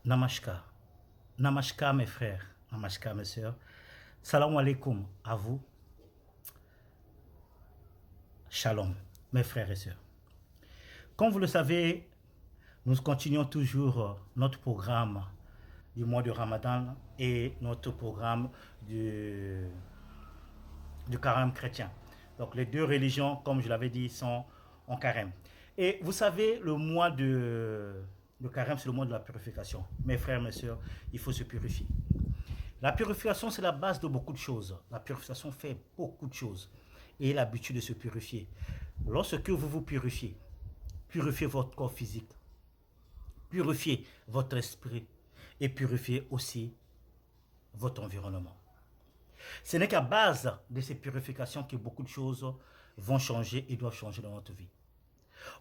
Namaskar. Namaskar mes frères, namaskar mes sœurs. Salam alaikum à vous. Shalom mes frères et sœurs. Comme vous le savez, nous continuons toujours notre programme du mois de Ramadan et notre programme du carême chrétien. Donc les deux religions, comme je l'avais dit, sont en carême. Et vous savez, le carême, c'est le mois de la purification. Mes frères, mes sœurs, il faut se purifier. La purification, c'est la base de beaucoup de choses. La purification fait beaucoup de choses. Et l'habitude de se purifier. Lorsque vous vous purifiez, purifiez votre corps physique, purifiez votre esprit et purifiez aussi votre environnement. Ce n'est qu'à base de ces purifications que beaucoup de choses vont changer et doivent changer dans notre vie.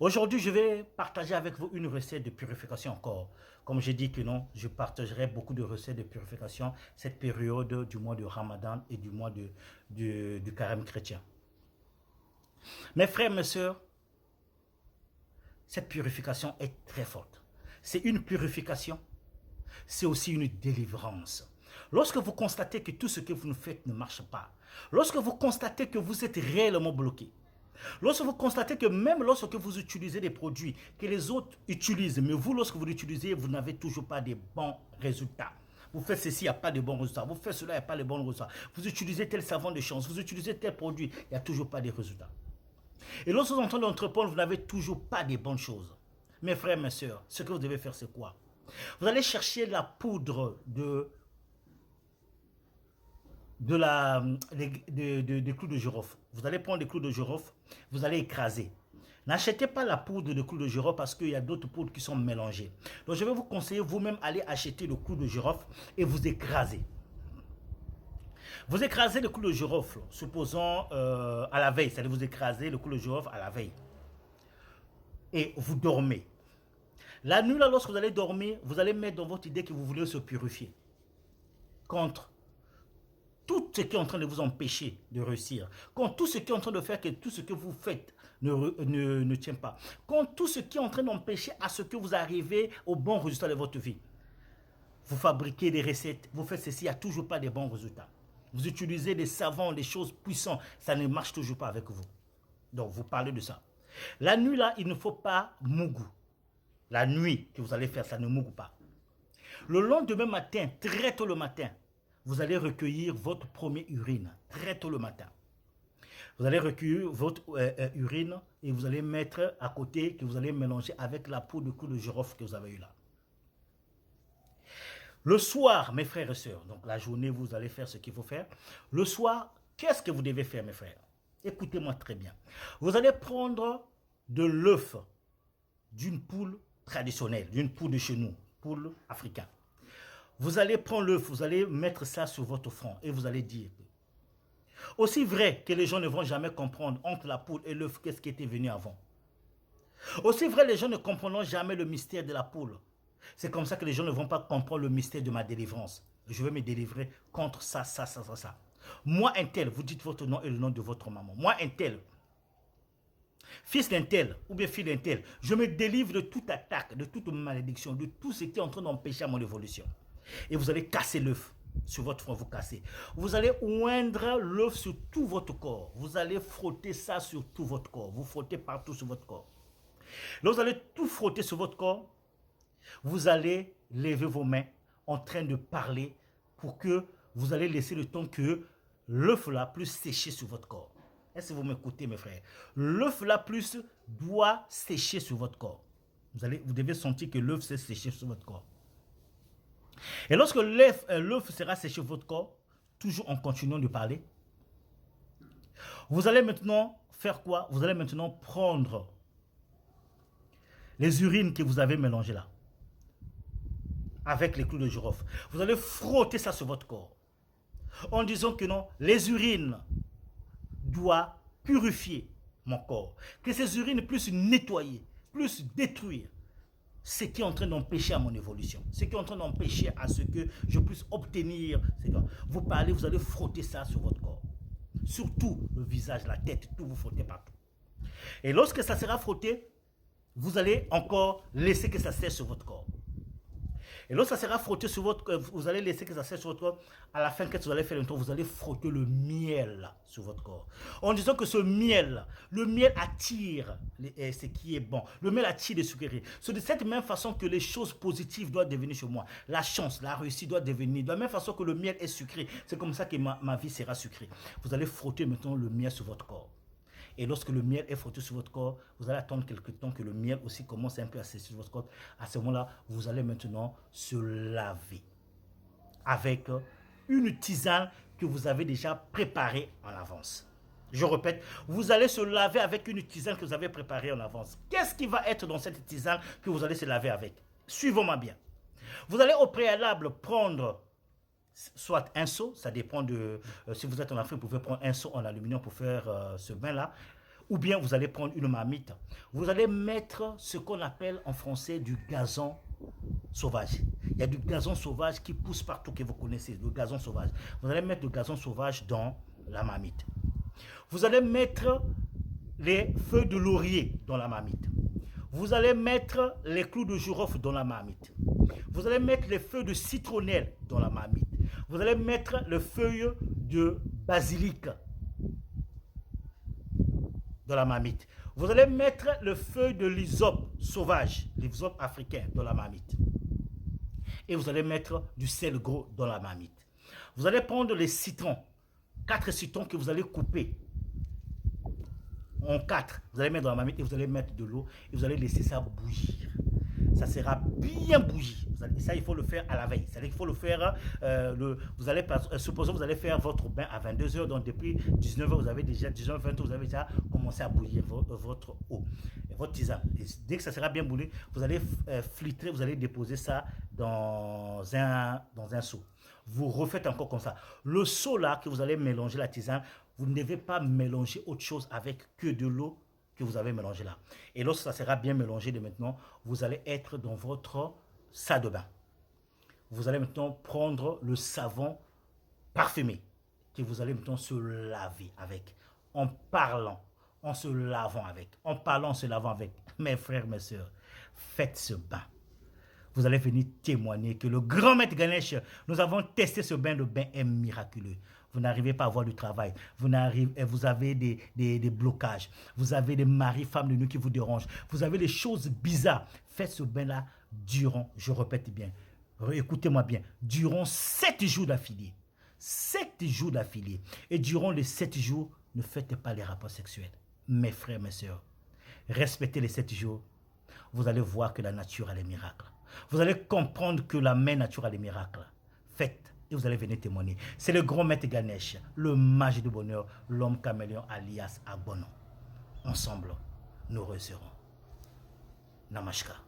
Aujourd'hui, je vais partager avec vous une recette de purification encore. Comme j'ai dit que non, je partagerai beaucoup de recettes de purification cette période du mois de Ramadan et du mois du carême chrétien. Mes frères, mes sœurs, cette purification est très forte. C'est une purification, c'est aussi une délivrance. Lorsque vous constatez que tout ce que vous faites ne marche pas, lorsque vous constatez que vous êtes réellement bloqué, lorsque vous constatez que même lorsque vous utilisez des produits que les autres utilisent, mais vous, lorsque vous l'utilisez, vous n'avez toujours pas de bons résultats. Vous faites ceci, il n'y a pas de bons résultats. Vous faites cela, il n'y a pas de bons résultats. Vous utilisez tel savon de chance, vous utilisez tel produit, il n'y a toujours pas de résultats. Et lorsque vous êtes en train d'entreprendre, vous n'avez toujours pas de bonnes choses. Mes frères, mes sœurs, ce que vous devez faire, c'est quoi? Vous allez chercher la poudre des clous de girofle. Vous allez prendre des clous de girofle, vous allez écraser. N'achetez pas la poudre de clous de girofle parce qu'il y a d'autres poudres qui sont mélangées. Donc je vais vous conseiller vous-même aller acheter le clou de girofle et vous écraser. Vous écrasez le clou de girofle, supposons à la veille, c'est-à-dire vous écrasez le clou de girofle à la veille. Et vous dormez. La nuit, là, lorsque vous allez dormir, vous allez mettre dans votre idée que vous voulez se purifier contre tout ce qui est en train de vous empêcher de réussir, contre tout ce qui est en train de faire que tout ce que vous faites ne tient pas, contre tout ce qui est en train d'empêcher à ce que vous arrivez au bon résultat de votre vie. Vous fabriquez des recettes, vous faites ceci, il n'y a toujours pas de bons résultats. Vous utilisez des savons, des choses puissantes, ça ne marche toujours pas avec vous. Donc, vous parlez de ça. La nuit, là, il ne faut pas mougou. La nuit que vous allez faire, ça ne mougou pas. Le lendemain matin, très tôt le matin, vous allez recueillir votre première urine, très tôt le matin. Vous allez recueillir votre urine et vous allez mettre à côté, que vous allez mélanger avec la peau de clou de girofle que vous avez eu là. Le soir, mes frères et sœurs, donc la journée, vous allez faire ce qu'il faut faire. Le soir, qu'est-ce que vous devez faire, mes frères? Écoutez-moi très bien. Vous allez prendre de l'œuf d'une poule traditionnelle, d'une poule de chez nous, poule africaine. Vous allez prendre l'œuf, vous allez mettre ça sur votre front et vous allez dire, aussi vrai que les gens ne vont jamais comprendre entre la poule et l'œuf qu'est-ce qui était venu avant. Aussi vrai, les gens ne comprendront jamais le mystère de la poule. C'est comme ça que les gens ne vont pas comprendre le mystère de ma délivrance. Je vais me délivrer contre ça. Moi, un tel, vous dites votre nom et le nom de votre maman. Moi, un tel, fils d'un tel ou bien fille d'un tel, je me délivre de toute attaque, de toute malédiction, de tout ce qui est en train d'empêcher mon évolution. Et vous allez casser l'œuf sur votre front, vous cassez. Vous allez oindre l'œuf sur tout votre corps. Vous allez frotter ça sur tout votre corps. Vous frottez partout sur votre corps. Là, vous allez tout frotter sur votre corps. Vous allez lever vos mains en train de parler pour que vous allez laisser le temps que l'œuf là plus sécher sur votre corps. Est-ce que vous m'écoutez, mes frères? L'œuf là plus doit sécher sur votre corps. Vous devez sentir que l'œuf s'est séché sur votre corps. Et lorsque l'œuf sera séché sur votre corps, toujours en continuant de parler, vous allez maintenant faire quoi? Vous allez maintenant prendre les urines que vous avez mélangées là, avec les clous de girofle. Vous allez frotter ça sur votre corps, en disant que non, les urines doivent purifier mon corps, que ces urines puissent nettoyer, plus détruire ce qui est en train d'empêcher à mon évolution, ce qui est en train d'empêcher à ce que je puisse obtenir. Vous parlez, vous allez frotter ça sur votre corps, surtout le visage, la tête, tout, vous frottez partout. Et lorsque ça sera frotté, vous allez encore laisser que ça sèche sur votre corps. Et Et lorsque ça sera frotté sur votre corps, vous allez laisser que ça sèche sur votre corps. À la fin, quand vous allez faire le tour, vous allez frotter le miel là, sur votre corps. En disant que ce miel, le miel attire ce qui est bon. Le miel attire les sucreries. C'est de cette même façon que les choses positives doivent devenir chez moi. La chance, la réussite doit devenir. De la même façon que le miel est sucré. C'est comme ça que ma vie sera sucrée. Vous allez frotter maintenant le miel sur votre corps. Et lorsque le miel est frotté sur votre corps, vous allez attendre quelques temps que le miel aussi commence un peu à sécher sur votre corps. À ce moment-là, vous allez maintenant se laver avec une tisane que vous avez déjà préparée en avance. Je répète, vous allez se laver avec une tisane que vous avez préparée en avance. Qu'est-ce qui va être dans cette tisane que vous allez se laver avec? Suivez-moi bien. Vous allez au préalable prendre soit un seau, ça dépend de... si vous êtes en Afrique, vous pouvez prendre un seau en aluminium pour faire ce bain-là. Ou bien vous allez prendre une marmite. Vous allez mettre ce qu'on appelle en français du gazon sauvage. Il y a du gazon sauvage qui pousse partout, que vous connaissez, le gazon sauvage. Vous allez mettre le gazon sauvage dans la marmite. Vous allez mettre les feuilles de laurier dans la marmite. Vous allez mettre les clous de girofle dans la marmite. Vous allez mettre les feuilles de citronnelle dans la marmite. Vous allez mettre les feuilles de basilic dans la marmite. Vous allez mettre les feuilles de l'hysope sauvage, l'hysope africain dans la marmite. Et vous allez mettre du sel gros dans la marmite. Vous allez prendre les citrons, 4 citrons que vous allez couper en 4. Vous allez mettre dans la marmite et vous allez mettre de l'eau et vous allez laisser ça bouillir. Ça sera bien bouilli. Ça, il faut le faire à la veille. C'est-à-dire qu'il faut le faire, vous allez, supposons que vous allez faire votre bain à 22 h, donc depuis 19 h, vous avez déjà, 19 20 vous avez déjà commencé à bouillir votre eau, votre tisane. Et dès que ça sera bien bouilli, vous allez filtrer, vous allez déposer ça dans un seau. Vous refaites encore comme ça. Le seau là que vous allez mélanger la tisane, vous ne devez pas mélanger autre chose avec que de l'eau que vous avez mélangé là. Et lorsque ça sera bien mélangé de maintenant, vous allez être dans votre salle de bain. Vous allez maintenant prendre le savon parfumé que vous allez maintenant se laver avec, en parlant, en se lavant avec, en parlant, en se lavant avec. Mes frères, mes soeurs, faites ce bain. Vous allez venir témoigner que le grand maître Ganesh, nous avons testé ce bain, le bain est miraculeux. Vous n'arrivez pas à avoir du travail, vous avez des blocages, vous avez des maris, femmes de nuit qui vous dérangent, vous avez des choses bizarres. Faites ce bain-là durant, je répète bien, écoutez-moi bien, durant 7 jours d'affilée. 7 jours d'affilée. Et durant les 7 jours, ne faites pas les rapports sexuels. Mes frères, mes sœurs, respectez les 7 jours. Vous allez voir que la nature a les miracles. Vous allez comprendre que la main nature a les miracles. Faites. Et vous allez venir témoigner. C'est le grand maître Ganesh, le mage du bonheur, l'homme caméléon alias Abono. Ensemble, nous réussirons. Namaskar.